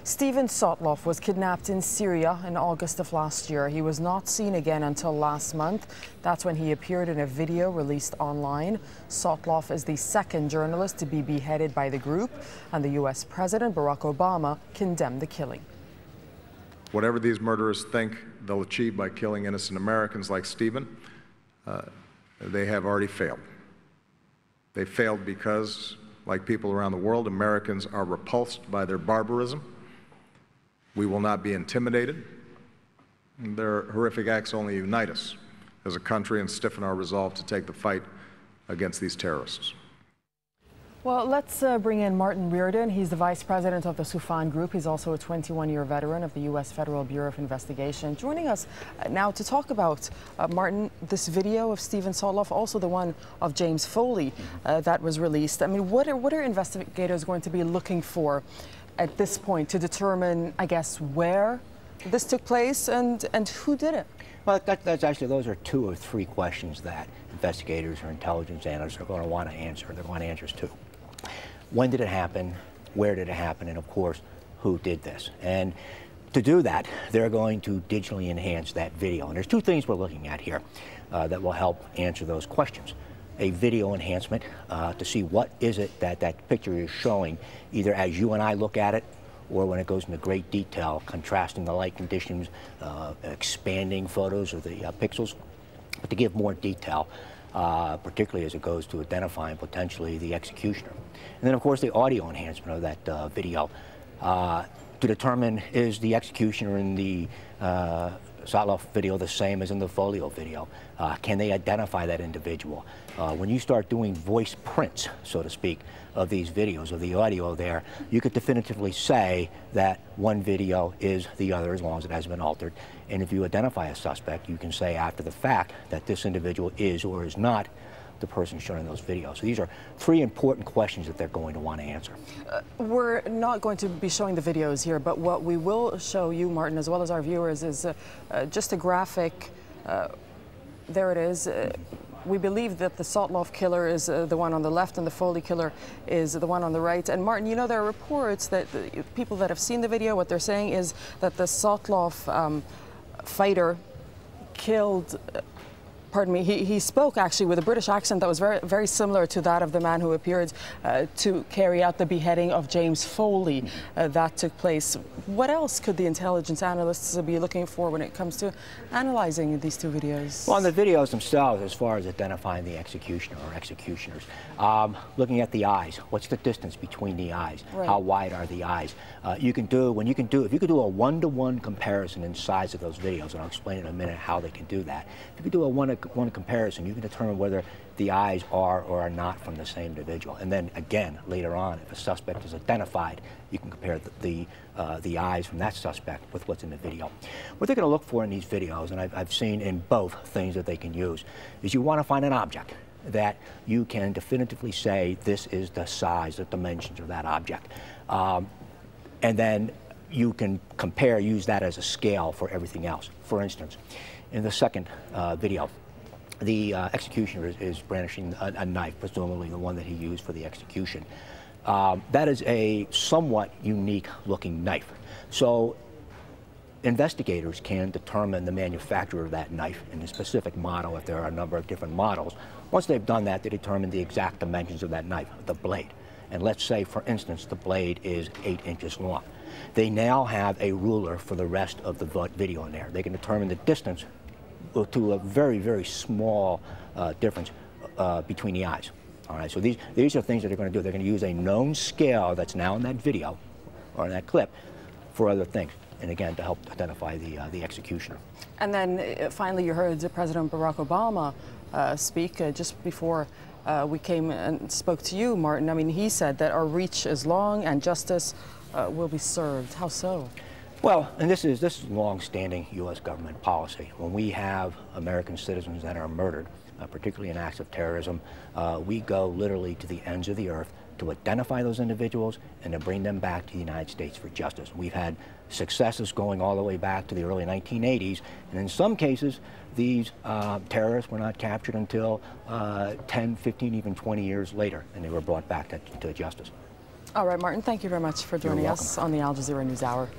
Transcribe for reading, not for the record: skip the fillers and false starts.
Steven Sotloff was kidnapped in Syria in August of last year. He was not seen again until last month. That's when he appeared in a video released online. Sotloff is the second journalist to be beheaded by the group, and the U.S. President Barack Obama condemned the killing. Whatever these murderers think they'll achieve by killing innocent Americans like Steven, they have already failed. They failed because, like people around the world, Americans are repulsed by their barbarism. We will not be intimidated. Their horrific acts only unite us as a country and stiffen our resolve to take the fight against these terrorists. Well, let's bring in Martin Reardon. He's the vice president of the Soufan Group. He's also a 21-year veteran of the U.S. Federal Bureau of Investigation. Joining us now to talk about, Martin, this video of Steven Sotloff, also the one of James Foley that was released. I mean, what are investigators going to be looking for at this point to determine, I guess, where this took place and who did it? Well, those are two or three questions that investigators or intelligence analysts are going to want to answer. They're going to answer two. When did it happen? Where did it happen? And of course, who did this? And to do that, they're going to digitally enhance that video. And there's two things we're looking at here that will help answer those questions. A video enhancement to see what is it that that picture is showing, either as you and I look at it, or when it goes into great detail, contrasting the light conditions, expanding photos of the pixels, but to give more detail, particularly as it goes to identifying potentially the executioner. And then, of course, the audio enhancement of that video to determine, is the executioner in the Sotloff video the same as in the Foley video? Can they identify that individual? When you start doing voice prints, so to speak, of these videos, of the audio there, you could definitively say that one video is the other as long as it hasn't been altered. And if you identify a suspect, you can say after the fact that this individual is or is not the person shown in those videos. So these are three important questions that they're going to want to answer. We're not going to be showing the videos here, but what we will show you, Martin, as well as our viewers, is just a graphic. There it is. We believe that the Sotloff killer is the one on the left and the Foley killer is the one on the right. And Martin, you know, there are reports that people that have seen the video, what they're saying is that the Sotloff fighter killed, pardon me, he spoke actually with a British accent that was very similar to that of the man who appeared to carry out the beheading of James Foley that took place. What else could the intelligence analysts be looking for when it comes to analyzing these two videos? Well, in the videos themselves, as far as identifying the executioner or executioners, looking at the eyes, what's the distance between the eyes? Right. How wide are the eyes? If you could do a one-to-one comparison in size of those videos, and I'll explain in a minute how they can do that. If you could do a one comparison, you can determine whether the eyes are or are not from the same individual. And then again, later on, if a suspect is identified, you can compare the eyes from that suspect with what's in the video. What they're going to look for in these videos, and I've seen in both things that they can use, is you want to find an object that you can definitively say this is the size, the dimensions of that object. And then you can compare, use that as a scale for everything else. For instance, in the second video, the executioner is brandishing a knife, presumably the one that he used for the execution. That is a somewhat unique looking knife. So investigators can determine the manufacturer of that knife in a specific model if there are a number of different models. Once they've done that, they determine the exact dimensions of that knife, the blade. And let's say, for instance, the blade is 8 inches long. They now have a ruler for the rest of the video in there. They can determine the distance to a very, very small difference between the eyes. All right, so these are things that they're going to do. They're going to use a known scale that's now in that video or in that clip for other things, and again, to help identify the executioner. And then finally, you heard President Barack Obama speak just before we came and spoke to you, Martin. I mean, he said that our reach is long and justice will be served. How so? Well, and this is long-standing U.S. government policy. When we have American citizens that are murdered, particularly in acts of terrorism, we go literally to the ends of the earth to identify those individuals and to bring them back to the United States for justice. We've had successes going all the way back to the early 1980s, and in some cases, these terrorists were not captured until 10, 15, even 20 years later, and they were brought back to justice. All right, Martin, thank you very much for joining us on the Al Jazeera News Hour.